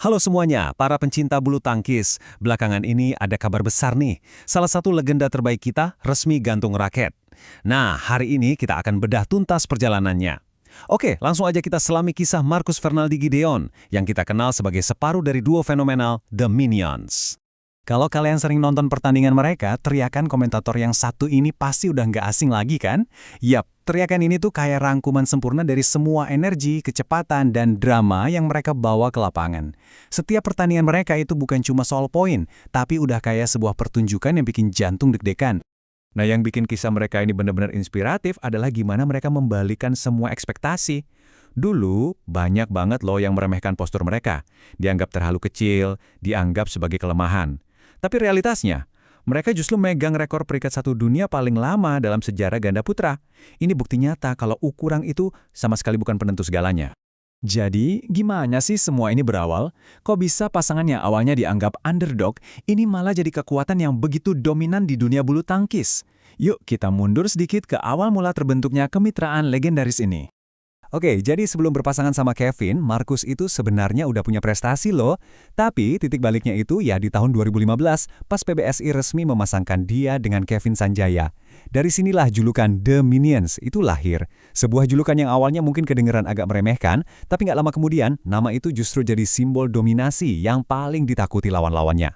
Halo semuanya, para pencinta bulu tangkis. Belakangan ini ada kabar besar nih. Salah satu legenda terbaik kita resmi gantung raket. Nah, hari ini kita akan bedah tuntas perjalanannya. Oke, langsung aja kita selami kisah Marcus Fernaldi Gideon, yang kita kenal sebagai separuh dari duo fenomenal The Minions. Kalau kalian sering nonton pertandingan mereka, teriakan komentator yang satu ini pasti udah nggak asing lagi kan? Yap, teriakan ini tuh kayak rangkuman sempurna dari semua energi, kecepatan, dan drama yang mereka bawa ke lapangan. Setiap pertandingan mereka itu bukan cuma soal poin, tapi udah kayak sebuah pertunjukan yang bikin jantung deg-degan. Nah, yang bikin kisah mereka ini benar-benar inspiratif adalah gimana mereka membalikan semua ekspektasi. Dulu, banyak banget loh yang meremehkan postur mereka. Dianggap terlalu kecil, dianggap sebagai kelemahan. Tapi realitasnya, mereka justru megang rekor peringkat satu dunia paling lama dalam sejarah ganda putra. Ini bukti nyata kalau ukuran itu sama sekali bukan penentu segalanya. Jadi, gimana sih semua ini berawal? Kok bisa pasangan yang awalnya dianggap underdog, ini malah jadi kekuatan yang begitu dominan di dunia bulu tangkis? Yuk kita mundur sedikit ke awal mula terbentuknya kemitraan legendaris ini. Oke, jadi sebelum berpasangan sama Kevin, Marcus itu sebenarnya udah punya prestasi loh. Tapi titik baliknya itu ya di tahun 2015, pas PBSI resmi memasangkan dia dengan Kevin Sanjaya. Dari sinilah julukan The Minions itu lahir. Sebuah julukan yang awalnya mungkin kedengeran agak meremehkan, tapi nggak lama kemudian, nama itu justru jadi simbol dominasi yang paling ditakuti lawan-lawannya.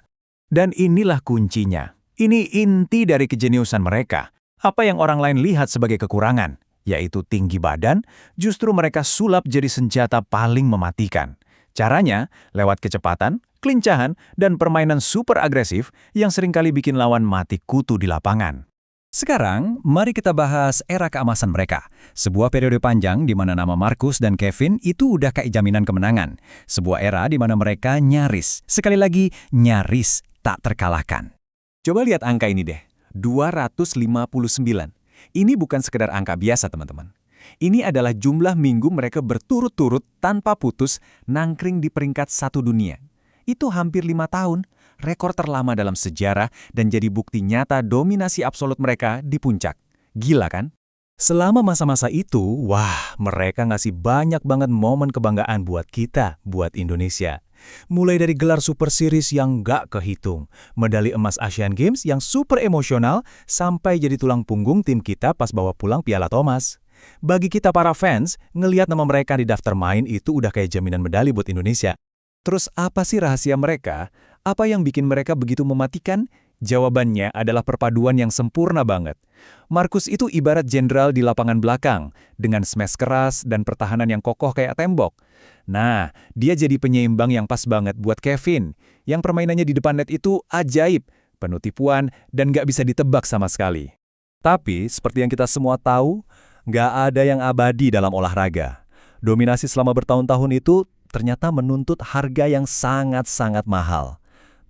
Dan inilah kuncinya. Ini inti dari kejeniusan mereka. Apa yang orang lain lihat sebagai kekurangan, yaitu tinggi badan, justru mereka sulap jadi senjata paling mematikan. Caranya, lewat kecepatan, kelincahan, dan permainan super agresif yang seringkali bikin lawan mati kutu di lapangan. Sekarang, mari kita bahas era keemasan mereka. Sebuah periode panjang di mana nama Marcus dan Kevin itu udah kayak jaminan kemenangan. Sebuah era di mana mereka nyaris, sekali lagi nyaris, tak terkalahkan. Coba lihat angka ini deh, 259. Ini bukan sekedar angka biasa, teman-teman. Ini adalah jumlah minggu mereka berturut-turut tanpa putus nangkring di peringkat satu dunia. Itu hampir 5 tahun, rekor terlama dalam sejarah dan jadi bukti nyata dominasi absolut mereka di puncak. Gila kan? Selama masa-masa itu, wah, mereka ngasih banyak banget momen kebanggaan buat kita, buat Indonesia. Mulai dari gelar Super Series yang gak kehitung, medali emas Asian Games yang super emosional, sampai jadi tulang punggung tim kita pas bawa pulang Piala Thomas. Bagi kita para fans, ngelihat nama mereka di daftar main itu udah kayak jaminan medali buat Indonesia. Terus apa sih rahasia mereka? Apa yang bikin mereka begitu mematikan? Jawabannya adalah perpaduan yang sempurna banget. Marcus itu ibarat jenderal di lapangan belakang, dengan smash keras dan pertahanan yang kokoh kayak tembok. Nah, dia jadi penyeimbang yang pas banget buat Kevin, yang permainannya di depan net itu ajaib, penuh tipuan, dan gak bisa ditebak sama sekali. Tapi, seperti yang kita semua tahu, gak ada yang abadi dalam olahraga. Dominasi selama bertahun-tahun itu ternyata menuntut harga yang sangat-sangat mahal,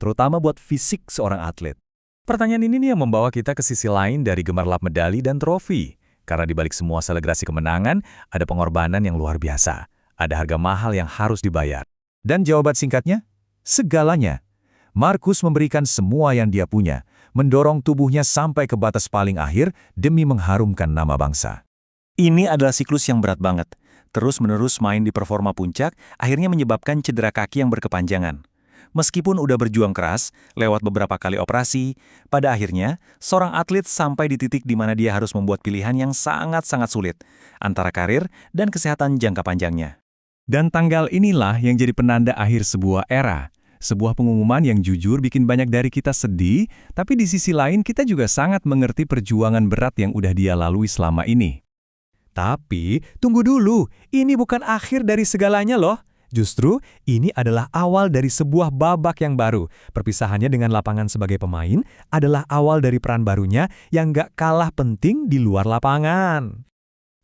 terutama buat fisik seorang atlet. Pertanyaan ini nih yang membawa kita ke sisi lain dari gemerlap medali dan trofi. Karena di balik semua selebrasi kemenangan, ada pengorbanan yang luar biasa. Ada harga mahal yang harus dibayar. Dan jawaban singkatnya, segalanya. Marcus memberikan semua yang dia punya, mendorong tubuhnya sampai ke batas paling akhir demi mengharumkan nama bangsa. Ini adalah siklus yang berat banget. Terus-menerus main di performa puncak, akhirnya menyebabkan cedera kaki yang berkepanjangan. Meskipun udah berjuang keras, lewat beberapa kali operasi, pada akhirnya, seorang atlet sampai di titik di mana dia harus membuat pilihan yang sangat-sangat sulit, antara karir dan kesehatan jangka panjangnya. Dan tanggal inilah yang jadi penanda akhir sebuah era. Sebuah pengumuman yang jujur bikin banyak dari kita sedih, tapi di sisi lain kita juga sangat mengerti perjuangan berat yang udah dia lalui selama ini. Tapi, tunggu dulu, ini bukan akhir dari segalanya loh. Justru, ini adalah awal dari sebuah babak yang baru. Perpisahannya dengan lapangan sebagai pemain adalah awal dari peran barunya yang gak kalah penting di luar lapangan.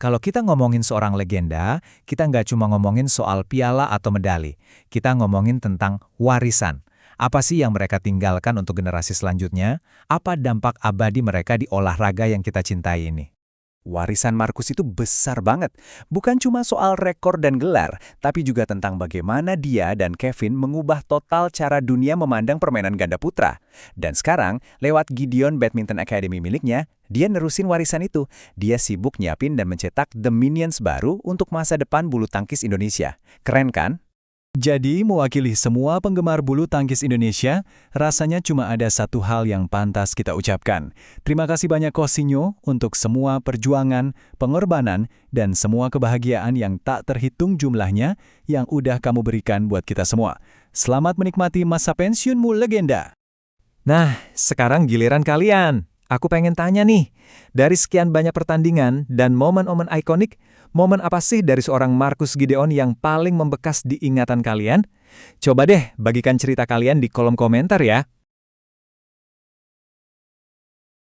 Kalau kita ngomongin seorang legenda, kita nggak cuma ngomongin soal piala atau medali. Kita ngomongin tentang warisan. Apa sih yang mereka tinggalkan untuk generasi selanjutnya? Apa dampak abadi mereka di olahraga yang kita cintai ini? Warisan Marcus itu besar banget. Bukan cuma soal rekor dan gelar, tapi juga tentang bagaimana dia dan Kevin mengubah total cara dunia memandang permainan ganda putra. Dan sekarang, lewat Gideon Badminton Academy miliknya, dia nerusin warisan itu. Dia sibuk nyiapin dan mencetak The Minions baru untuk masa depan bulu tangkis Indonesia. Keren kan? Jadi, mewakili semua penggemar bulu tangkis Indonesia, rasanya cuma ada satu hal yang pantas kita ucapkan. Terima kasih banyak Cousinho untuk semua perjuangan, pengorbanan, dan semua kebahagiaan yang tak terhitung jumlahnya yang udah kamu berikan buat kita semua. Selamat menikmati masa pensiunmu, legenda! Nah, sekarang giliran kalian. Aku pengen tanya nih, dari sekian banyak pertandingan dan momen-momen ikonik, momen apa sih dari seorang Marcus Gideon yang paling membekas di ingatan kalian? Coba deh bagikan cerita kalian di kolom komentar ya.